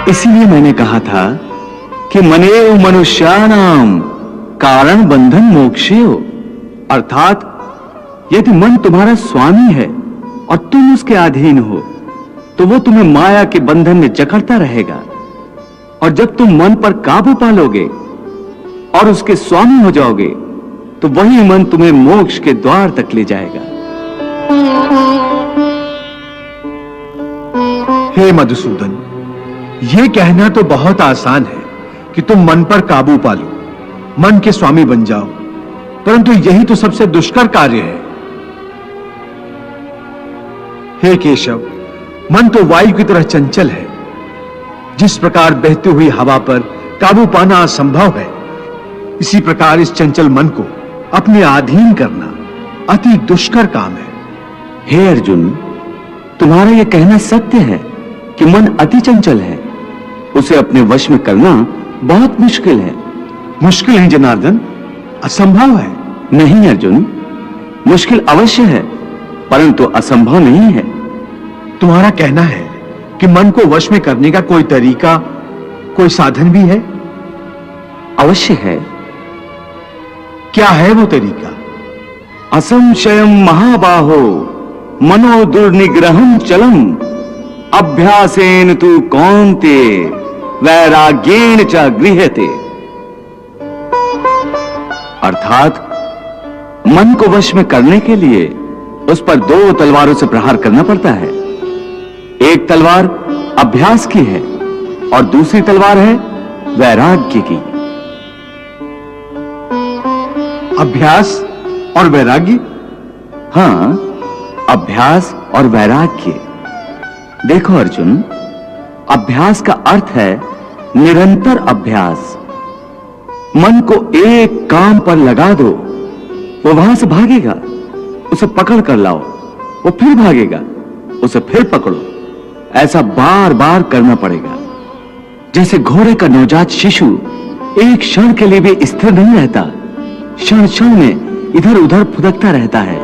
इसीलिए मैंने कहा था कि मनेव मनुष्याणाम कारण बंधन मोक्षेय, अर्थात यदि मन तुम्हारा स्वामी है और तुम उसके अधीन हो तो वो तुम्हें माया के बंधन में जकड़ता रहेगा, और जब तुम मन पर काबू पालोगे और उसके स्वामी हो जाओगे तो वही मन तुम्हें मोक्ष के द्वार तक ले जाएगा। हे मधुसूदन, यह कहना तो बहुत आसान है कि तुम मन पर काबू पालो, मन के स्वामी बन जाओ, परंतु यही तो सबसे दुष्कर कार्य है। हे केशव, मन तो वायु की तरह चंचल है। जिस प्रकार बहती हुई हवा पर काबू पाना असंभव है, इसी प्रकार इस चंचल मन को अपने अधीन करना अति दुष्कर काम है। हे अर्जुन, तुम्हारा यह कहना सत्य है कि मन अति चंचल है, उसे अपने वश में करना बहुत मुश्किल है। मुश्किल है जनार्दन, असंभव है। नहीं अर्जुन, मुश्किल अवश्य है परंतु असंभव नहीं है। तुम्हारा कहना है कि मन को वश में करने का कोई तरीका, कोई साधन भी है? अवश्य है। क्या है वो तरीका? असंशयम महाबाहो मनो दुर्निग्रहम चलम अभ्यासेन तु कौन्ते वैराग्येन च गृह्यते। अर्थात मन को वश में करने के लिए उस पर दो तलवारों से प्रहार करना पड़ता है। एक तलवार अभ्यास की है और दूसरी तलवार है वैराग्य की। अभ्यास और वैराग्य? हां, अभ्यास और वैराग्य। देखो अर्जुन, अभ्यास का अर्थ है निरंतर अभ्यास। मन को एक काम पर लगा दो, वो वहां से भागेगा, उसे पकड़ कर लाओ, वो फिर भागेगा, उसे फिर पकड़ो। ऐसा बार बार करना पड़ेगा। जैसे घोड़े का नवजात शिशु एक क्षण के लिए भी स्थिर नहीं रहता, क्षण क्षण में इधर उधर फुदकता रहता है।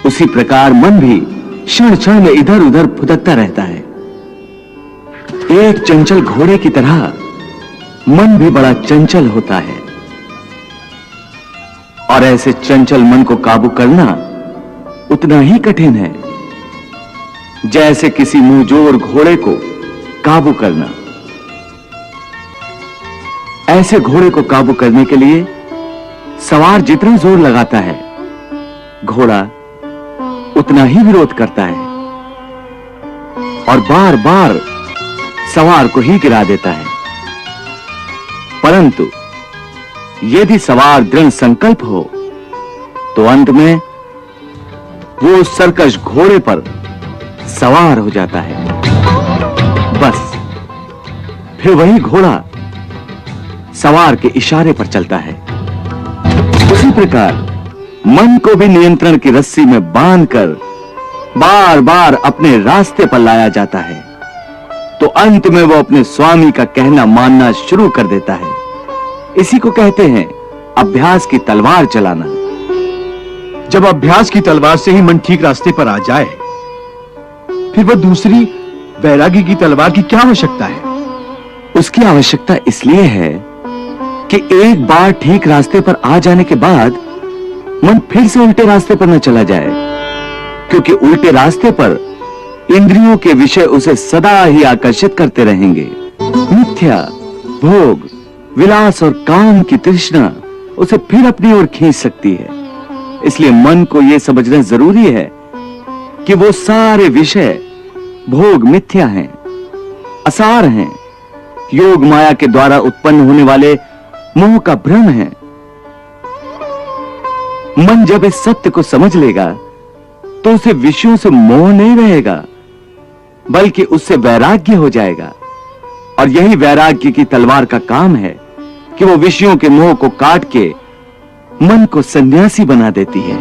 उसी प्रकार मन भी क्षण क्षण में इधर उधर फुदकता रहता है। एक चंचल घोड़े की तरह मन भी बड़ा चंचल होता है, और ऐसे चंचल मन को काबू करना उतना ही कठिन है जैसे किसी मुंहजोर घोड़े को काबू करना। ऐसे घोड़े को काबू करने के लिए सवार जितना जोर लगाता है, घोड़ा उतना ही विरोध करता है और बार बार सवार को ही गिरा देता है। परंतु यदि सवार दृढ़ संकल्प हो तो अंत में वो सरकश घोड़े पर सवार हो जाता है। बस फिर वही घोड़ा सवार के इशारे पर चलता है। उसी प्रकार मन को भी नियंत्रण की रस्सी में बांधकर बार बार अपने रास्ते पर लाया जाता है, तो अंत में वो अपने स्वामी का कहना मानना शुरू कर देता है। इसी को कहते हैं अभ्यास की तलवार चलाना। जब अभ्यास की तलवार से ही मन ठीक रास्ते पर आ जाए, फिर वह दूसरी वैराग्य की तलवार की क्या आवश्यकता है? उसकी आवश्यकता इसलिए है कि एक बार ठीक रास्ते पर आ जाने के बाद मन फिर से उल्टे रास्ते पर न चला जाए, क्योंकि उल्टे रास्ते पर इंद्रियों के विषय उसे सदा ही आकर्षित करते रहेंगे। मिथ्या, भोग, विलास और काम की तृष्णा उसे फिर अपनी ओर खींच सकती है। इसलिए मन को यह समझना जरूरी है कि वो सारे विषय भोग मिथ्या हैं, असार हैं, योग माया के द्वारा उत्पन्न होने वाले मोह का भ्रम है। मन जब इस सत्य को समझ लेगा तो उसे विषयों से मोह नहीं रहेगा, बल्कि उससे वैराग्य हो जाएगा। और यही वैराग्य की तलवार का काम है कि वो विषयों के मोह को काट के मन को सन्यासी बना देती है।